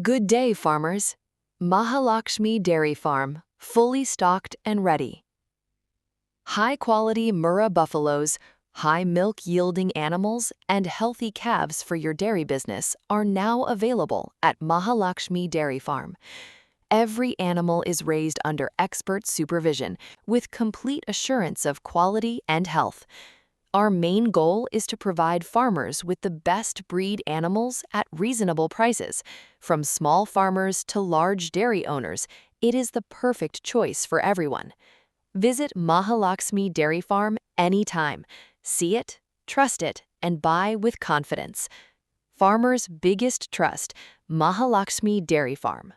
Good day, farmers. Mahalakshmi Dairy Farm, fully stocked and ready. High-quality Murrah buffaloes, high milk-yielding animals, and healthy calves for your dairy business are now available at Mahalakshmi Dairy Farm. Every animal is raised under expert supervision with complete assurance of quality and health. Our main goal is to provide farmers with the best breed animals at reasonable prices. From small farmers to large dairy owners, it is the perfect choice for everyone. Visit Mahalakshmi Dairy Farm anytime. See it, trust it, and buy with confidence. Farmers' biggest trust, Mahalakshmi Dairy Farm.